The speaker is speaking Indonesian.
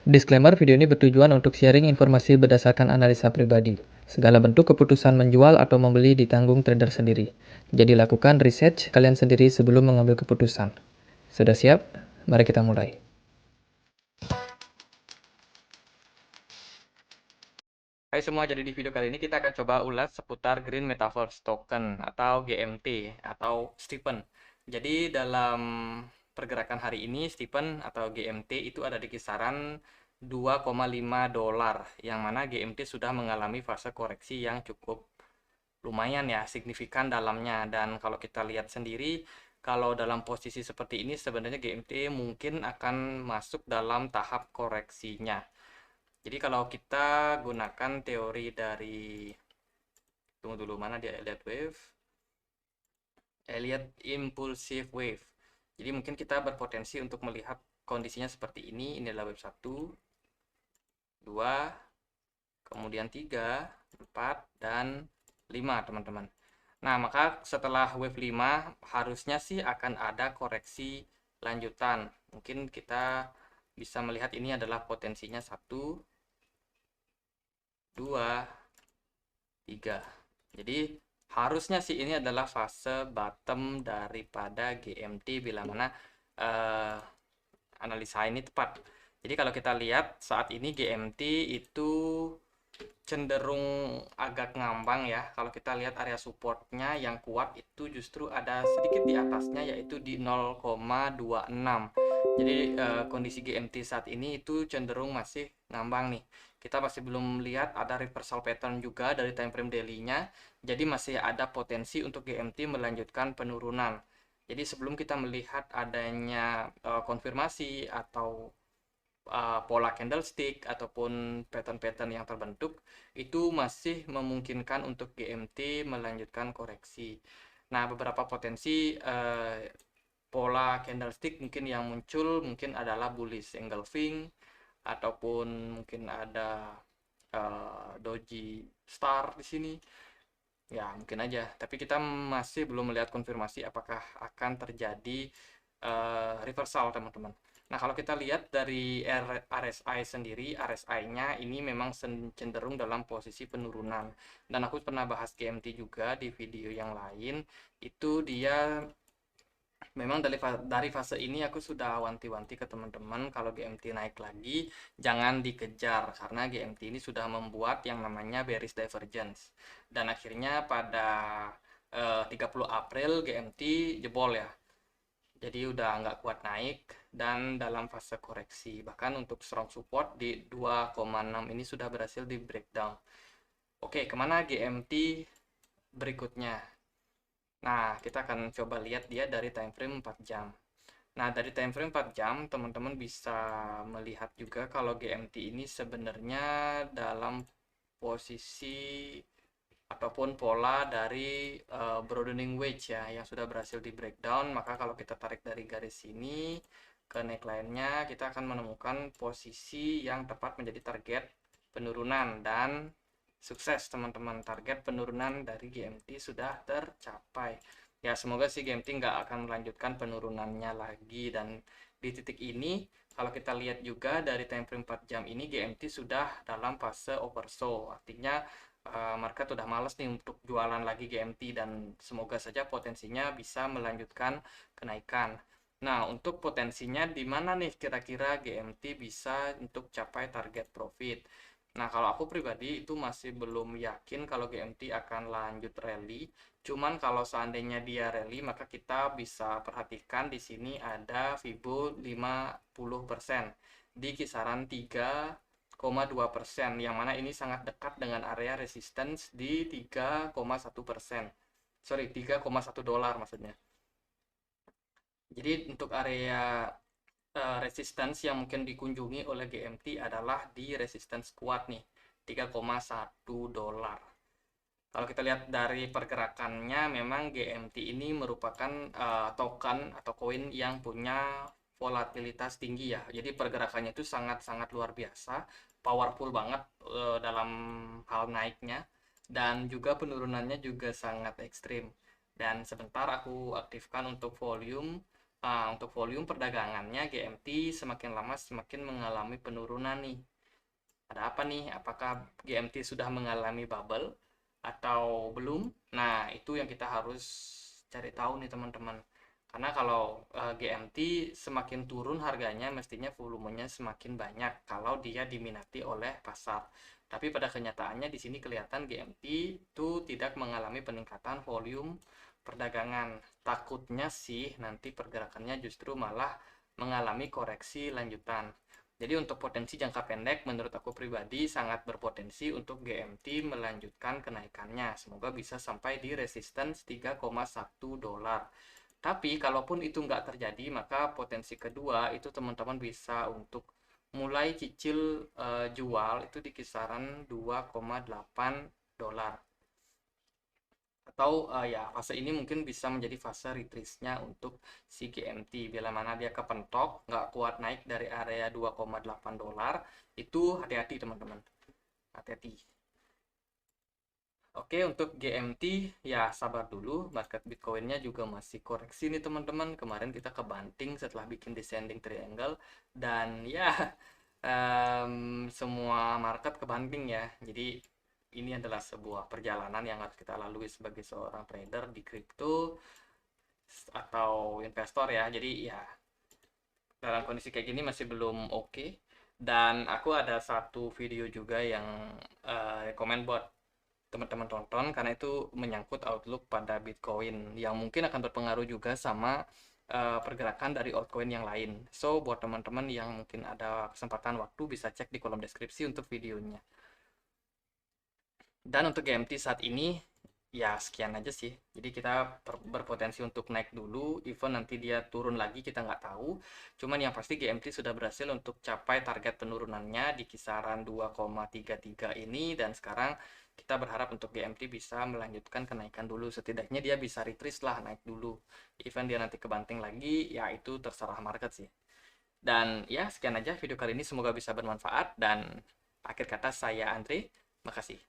Disclaimer, video ini bertujuan untuk sharing informasi berdasarkan analisa pribadi. Segala bentuk keputusan menjual atau membeli ditanggung trader sendiri. Jadi lakukan research kalian sendiri sebelum mengambil keputusan. Sudah siap? Mari kita mulai. Hai semua, jadi di video kali ini kita akan coba ulas seputar Green Metaverse Token atau GMT atau Stephen. Jadi dalam pergerakan hari ini Stephen atau GMT itu ada di kisaran $2,5, yang mana GMT sudah mengalami fase koreksi yang cukup lumayan ya, signifikan dalamnya. Dan kalau kita lihat sendiri, kalau dalam posisi seperti ini sebenarnya GMT mungkin akan masuk dalam tahap koreksinya. Jadi kalau kita gunakan teori dari, tunggu dulu, mana dia, Elliott Impulsive Wave. Jadi mungkin kita berpotensi untuk melihat kondisinya seperti ini. Ini adalah wave 1, 2, kemudian 3, 4, dan 5 teman-teman. Nah, maka setelah wave 5 harusnya sih akan ada koreksi lanjutan. Mungkin kita bisa melihat ini adalah potensinya 1, 2, 3. Jadi harusnya sih ini adalah fase bottom daripada GMT bila mana analisa ini tepat. Jadi kalau kita lihat saat ini GMT itu cenderung agak ngambang ya. Kalau kita lihat area supportnya yang kuat itu justru ada sedikit di atasnya, yaitu di 0,26. Jadi kondisi GMT saat ini itu cenderung masih ngambang nih. Kita masih belum lihat ada reversal pattern juga dari time frame daily-nya. Jadi masih ada potensi untuk GMT melanjutkan penurunan. Jadi sebelum kita melihat adanya konfirmasi atau pola candlestick ataupun pattern-pattern yang terbentuk, itu masih memungkinkan untuk GMT melanjutkan koreksi. Nah, beberapa potensi pola candlestick mungkin yang muncul mungkin adalah bullish engulfing, ataupun mungkin ada doji star di sini. Ya, mungkin aja. Tapi kita masih belum melihat konfirmasi apakah akan terjadi reversal, teman-teman. Nah, kalau kita lihat dari RSI sendiri, RSI-nya ini memang cenderung dalam posisi penurunan. Dan aku pernah bahas GMT juga di video yang lain. Itu dia memang dari fase ini aku sudah wanti-wanti ke teman-teman kalau GMT naik lagi jangan dikejar, karena GMT ini sudah membuat yang namanya bearish divergence. Dan akhirnya pada 30 April GMT jebol ya. Jadi udah nggak kuat naik dan dalam fase koreksi. Bahkan untuk strong support di 2,6 ini sudah berhasil di breakdown. Oke, kemana GMT berikutnya? Nah, kita akan coba lihat dia dari time frame 4 jam. Nah, dari time frame 4 jam, teman-teman bisa melihat juga kalau GMT ini sebenarnya dalam posisi ataupun pola dari broadening wedge ya, yang sudah berhasil di breakdown. Maka kalau kita tarik dari garis ini ke neckline-nya, kita akan menemukan posisi yang tepat menjadi target penurunan. Dan sukses teman-teman, target penurunan dari GMT sudah tercapai. Ya, semoga sih GMT nggak akan melanjutkan penurunannya lagi. Dan di titik ini kalau kita lihat juga dari time frame 4 jam ini GMT sudah dalam fase oversold. Artinya market udah males nih untuk jualan lagi GMT, dan semoga saja potensinya bisa melanjutkan kenaikan. Nah, untuk potensinya di mana nih kira-kira GMT bisa untuk capai target profit? Nah, kalau aku pribadi itu masih belum yakin kalau GMT akan lanjut rally. Cuman kalau seandainya dia rally, maka kita bisa perhatikan di sini ada Fibo 50% di kisaran 3,2%, yang mana ini sangat dekat dengan area resistance di 3,1%. Sorry, $3,1 maksudnya. Jadi untuk area resistance yang mungkin dikunjungi oleh GMT adalah di resistance kuat nih, $3,1. Kalau kita lihat dari pergerakannya, memang GMT ini merupakan token atau koin yang punya volatilitas tinggi ya. Jadi pergerakannya itu sangat-sangat luar biasa, powerful banget dalam hal naiknya, dan juga penurunannya juga sangat ekstrim. Dan sebentar aku aktifkan untuk volume Untuk volume perdagangannya GMT semakin lama semakin mengalami penurunan nih. Ada apa nih? Apakah GMT sudah mengalami bubble atau belum? Nah, itu yang kita harus cari tahu nih teman-teman. Karena kalau GMT semakin turun harganya, mestinya volumenya semakin banyak kalau dia diminati oleh pasar. Tapi pada kenyataannya di sini kelihatan GMT itu tidak mengalami peningkatan volume perdagangan. Takutnya sih nanti pergerakannya justru malah mengalami koreksi lanjutan. Jadi untuk potensi jangka pendek, menurut aku pribadi sangat berpotensi untuk GMT melanjutkan kenaikannya. Semoga bisa sampai di resistance 3,1 dolar. Tapi kalaupun itu nggak terjadi, maka potensi kedua itu teman-teman bisa untuk mulai cicil jual itu di kisaran 2,8 dolar. Atau ya fase ini mungkin bisa menjadi fase retrace-nya untuk si GMT. Bila mana dia kepentok, nggak kuat naik dari area 2,8 dolar, itu hati-hati teman-teman. Hati-hati. Oke, untuk GMT ya sabar dulu, market Bitcoin-nya juga masih koreksi nih teman-teman. Kemarin kita kebanting setelah bikin descending triangle dan ya semua market kebanting ya. Jadi ini adalah sebuah perjalanan yang harus kita lalui sebagai seorang trader di kripto atau investor ya. Jadi ya dalam kondisi kayak gini masih belum oke. Dan aku ada satu video juga yang rekomend buat teman-teman tonton karena itu menyangkut outlook pada Bitcoin yang mungkin akan berpengaruh juga sama pergerakan dari altcoin yang lain. So, buat teman-teman yang mungkin ada kesempatan waktu bisa cek di kolom deskripsi untuk videonya. Dan untuk GMT saat ini ya sekian aja sih. Jadi kita berpotensi untuk naik dulu, even nanti dia turun lagi kita nggak tahu. Cuman yang pasti GMT sudah berhasil untuk capai target penurunannya di kisaran 2,33 ini dan sekarang kita berharap untuk GMT bisa melanjutkan kenaikan dulu. Setidaknya dia bisa retrace lah naik dulu. Even dia nanti kebanting lagi, ya itu terserah market sih. Dan ya sekian aja video kali ini semoga bisa bermanfaat dan akhir kata saya Andre, makasih.